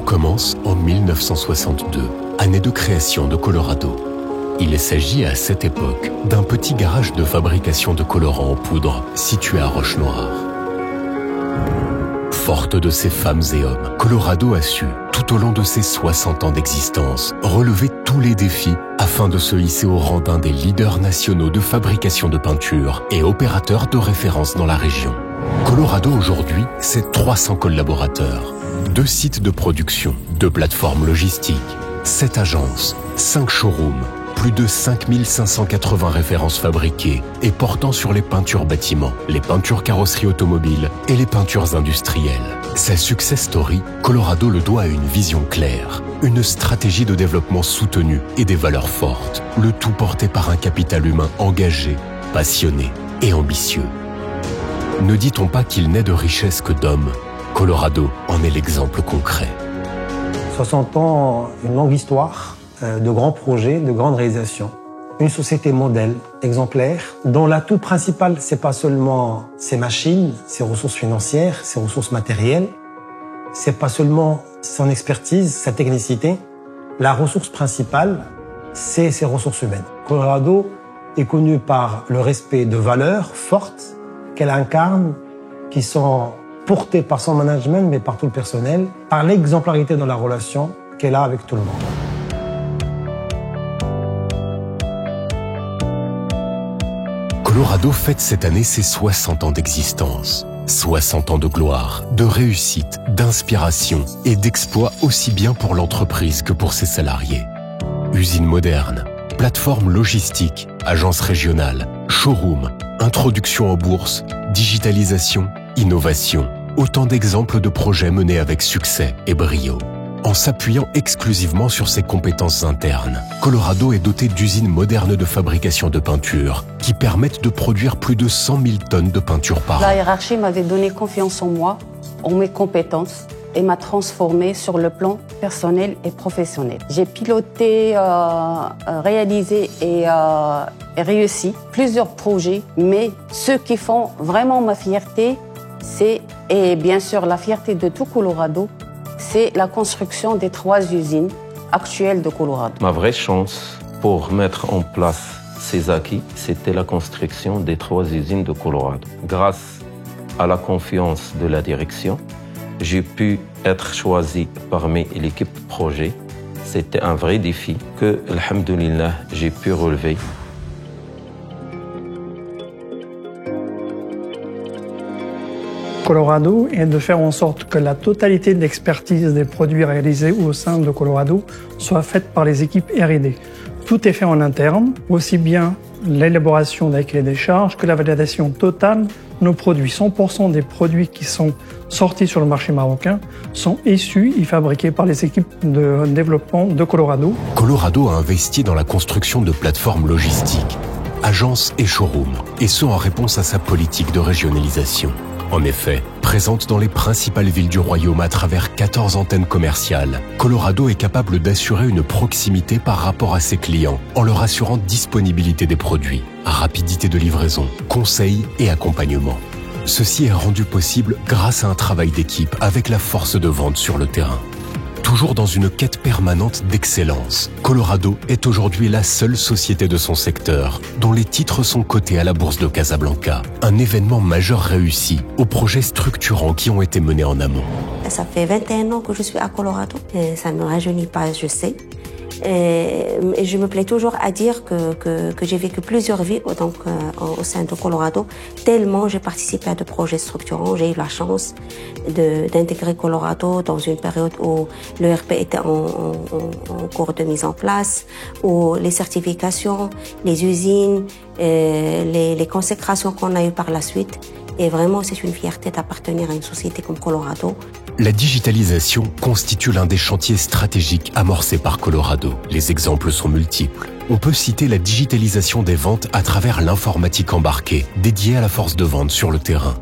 commence en 1962, année de création de Colorado. Il s'agit à cette époque d'un petit garage de fabrication de colorants en poudre situé à Roche-Noire. Forte de ses femmes et hommes, Colorado a su, tout au long de ses 60 ans d'existence, relever tous les défis afin de se hisser au rang d'un des leaders nationaux de fabrication de peinture et opérateur de référence dans la région. Colorado aujourd'hui, c'est 300 collaborateurs, 2 sites de production, 2 plateformes logistiques, 7 agences, 5 showrooms, plus de 5580 références fabriquées et portant sur les peintures bâtiments, les peintures carrosserie automobile et les peintures industrielles. Sa success story, Colorado le doit à une vision claire, une stratégie de développement soutenue et des valeurs fortes, le tout porté par un capital humain engagé, passionné et ambitieux. Ne dit-on pas qu'il n'est de richesse que d'hommes? Colorado en est l'exemple concret. 60 ans, une longue histoire, de grands projets, de grandes réalisations. Une société modèle, exemplaire, dont l'atout principal, c'est pas seulement ses machines, ses ressources financières, ses ressources matérielles, c'est pas seulement son expertise, sa technicité. La ressource principale, c'est ses ressources humaines. Colorado est connu par le respect de valeurs fortes qu'elle incarne, qui sont portées par son management, mais par tout le personnel, par l'exemplarité dans la relation qu'elle a avec tout le monde. Colorado fête cette année ses 60 ans d'existence. 60 ans de gloire, de réussite, d'inspiration et d'exploit aussi bien pour l'entreprise que pour ses salariés. Usine moderne, plateforme logistique, agence régionale, showroom, introduction en bourse, digitalisation, innovation. Autant d'exemples de projets menés avec succès et brio. En s'appuyant exclusivement sur ses compétences internes, Colorado est doté d'usines modernes de fabrication de peinture qui permettent de produire plus de 100 000 tonnes de peinture par an. La hiérarchie m'avait donné confiance en moi, en mes compétences et m'a transformée sur le plan personnel et professionnel. J'ai piloté, réalisé et réussi plusieurs projets, mais ceux qui font vraiment ma fierté, et bien sûr la fierté de tout Colorado, c'est la construction des 3 usines actuelles de Colorado. Ma vraie chance pour mettre en place ces acquis, c'était la construction des 3 usines de Colorado. Grâce à la confiance de la direction, j'ai pu être choisi parmi l'équipe projet. C'était un vrai défi que, alhamdoulilah, j'ai pu relever. Colorado est de faire en sorte que la totalité de l'expertise des produits réalisés au sein de Colorado soit faite par les équipes R&D. Tout est fait en interne, aussi bien l'élaboration des cahiers des charges que la validation totale de nos produits. 100% des produits qui sont sortis sur le marché marocain sont issus et fabriqués par les équipes de développement de Colorado. Colorado a investi dans la construction de plateformes logistiques, agences et showrooms, et ce en réponse à sa politique de régionalisation. En effet, présente dans les principales villes du royaume à travers 14 antennes commerciales, Colorado est capable d'assurer une proximité par rapport à ses clients en leur assurant disponibilité des produits, rapidité de livraison, conseils et accompagnement. Ceci est rendu possible grâce à un travail d'équipe avec la force de vente sur le terrain. Toujours dans une quête permanente d'excellence, Colorado est aujourd'hui la seule société de son secteur dont les titres sont cotés à la bourse de Casablanca. Un événement majeur réussi aux projets structurants qui ont été menés en amont. Ça fait 21 ans que je suis à Colorado. Et ça ne me rajeunit pas, je sais. Et je me plais toujours à dire que j'ai vécu plusieurs vies donc, au sein de Colorado, tellement j'ai participé à de projets structurants. J'ai eu la chance d'intégrer Colorado dans une période où l'ERP était en cours de mise en place, où les certifications, les usines, les consécrations qu'on a eues par la suite. Et vraiment, c'est une fierté d'appartenir à une société comme Colorado. La digitalisation constitue l'un des chantiers stratégiques amorcés par Colorado. Les exemples sont multiples. On peut citer la digitalisation des ventes à travers l'informatique embarquée, dédiée à la force de vente sur le terrain.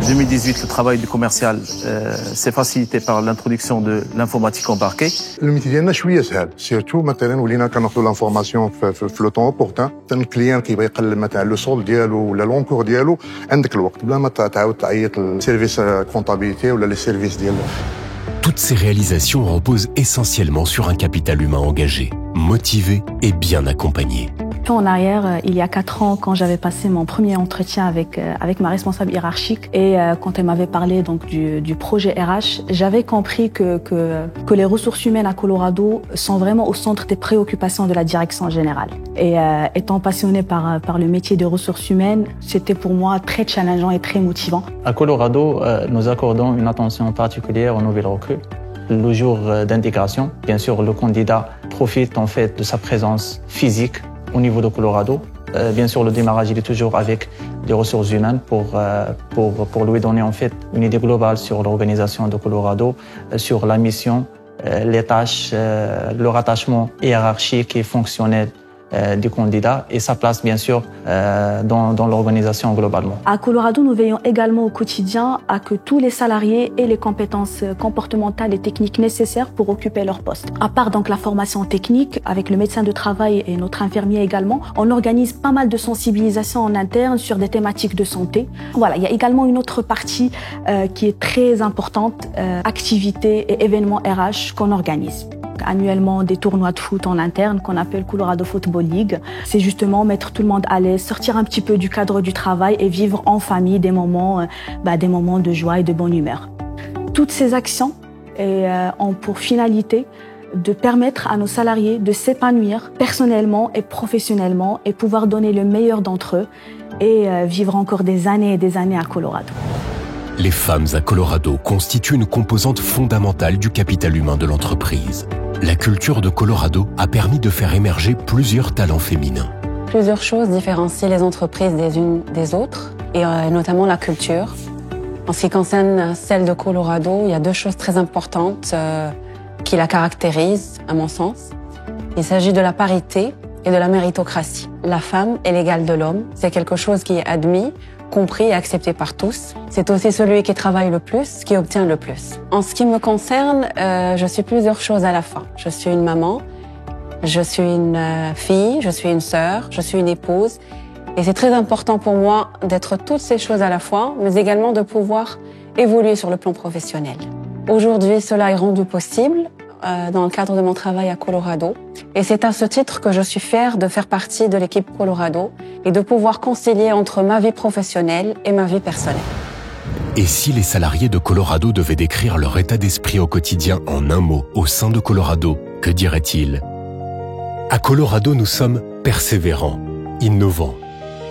En 2018, le travail du commercial s'est facilité par l'introduction de l'informatique embarquée. الميتي ديالنا شويه سهل سيرتو مثلا ولينا كنعطيو لانفورماسيون في لو طون اوبورتان الكليان كيبغي يقلب مثلا لو سول ديالو ولا لونكور ديالو عندك الوقت بلا ما تعاود تعيط للسيرفيس كونطابيليتي ولا لي سيرفيس ديال. Toutes ces réalisations reposent essentiellement sur un capital humain engagé, motivé et bien accompagné. En arrière, il y a 4 ans, quand j'avais passé mon premier entretien avec ma responsable hiérarchique et quand elle m'avait parlé donc du projet RH, j'avais compris que les ressources humaines à Colorado sont vraiment au centre des préoccupations de la direction générale. Et étant passionnée par le métier de ressources humaines, c'était pour moi très challengeant et très motivant. À Colorado, nous accordons une attention particulière aux nouvelles recrues. Le jour d'intégration, bien sûr, le candidat profite en fait de sa présence physique au niveau de Colorado. Bien sûr, le démarrage il est toujours avec des ressources humaines pour lui donner en fait une idée globale sur l'organisation de Colorado, sur la mission, les tâches, le rattachement hiérarchique et fonctionnel du candidat et sa place bien sûr dans l'organisation globalement. À Colorado, nous veillons également au quotidien à que tous les salariés aient les compétences comportementales et techniques nécessaires pour occuper leur poste. À part donc la formation technique, avec le médecin de travail et notre infirmier également, on organise pas mal de sensibilisation en interne sur des thématiques de santé. Voilà, il y a également une autre partie qui est très importante, activités et événements RH qu'on organise. Annuellement des tournois de foot en interne qu'on appelle Colorado Football League. C'est justement mettre tout le monde à l'aise, sortir un petit peu du cadre du travail et vivre en famille des moments de joie et de bonne humeur. Toutes ces actions ont pour finalité de permettre à nos salariés de s'épanouir personnellement et professionnellement et pouvoir donner le meilleur d'entre eux et vivre encore des années et des années à Colorado. Les femmes à Colorado constituent une composante fondamentale du capital humain de l'entreprise. La culture de Colorado a permis de faire émerger plusieurs talents féminins. Plusieurs choses différencient les entreprises des unes des autres, et notamment la culture. En ce qui concerne celle de Colorado, il y a 2 choses très importantes qui la caractérisent, à mon sens. Il s'agit de la parité et de la méritocratie. La femme est l'égale de l'homme, c'est quelque chose qui est admis, compris et accepté par tous. C'est aussi celui qui travaille le plus, qui obtient le plus. En ce qui me concerne, je suis plusieurs choses à la fois. Je suis une maman, je suis une fille, je suis une sœur, je suis une épouse. Et c'est très important pour moi d'être toutes ces choses à la fois, mais également de pouvoir évoluer sur le plan professionnel. Aujourd'hui, cela est rendu possible dans le cadre de mon travail à Colorado. Et c'est à ce titre que je suis fière de faire partie de l'équipe Colorado et de pouvoir concilier entre ma vie professionnelle et ma vie personnelle. Et si les salariés de Colorado devaient décrire leur état d'esprit au quotidien en un mot au sein de Colorado, que diraient-ils ? À Colorado, nous sommes persévérants, innovants,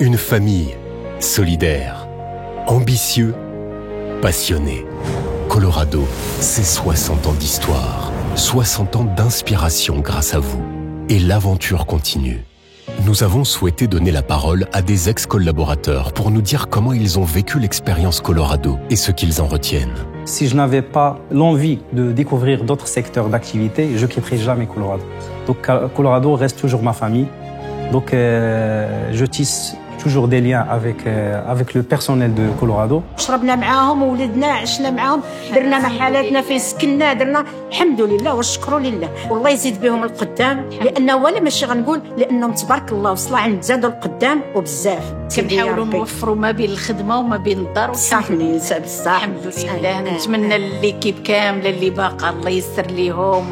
une famille solidaire, ambitieux, passionnés. Colorado, c'est 60 ans d'histoire. 60 ans d'inspiration grâce à vous. Et l'aventure continue. Nous avons souhaité donner la parole à des ex-collaborateurs pour nous dire comment ils ont vécu l'expérience Colorado et ce qu'ils en retiennent. Si je n'avais pas l'envie de découvrir d'autres secteurs d'activité, je ne quitterais jamais Colorado. Donc Colorado reste toujours ma famille. Donc je tisse toujours des liens avec le personnel de Colorado. شربنا معاهم وولدنا عشنا معاهم درنا محلاتنا في سكننا درنا الحمد لله والشكر لله والله يزيد بهم القدام لانه ولا ماشي غنقول لانهم تبارك الله وصلوا عند زادوا القدام وبزاف كنحاولوا نوفروا ما بين الخدمه وما بين الدار صح بصح الحمد لله نتمنى ليكيب كامله اللي باقا الله يسر ليهم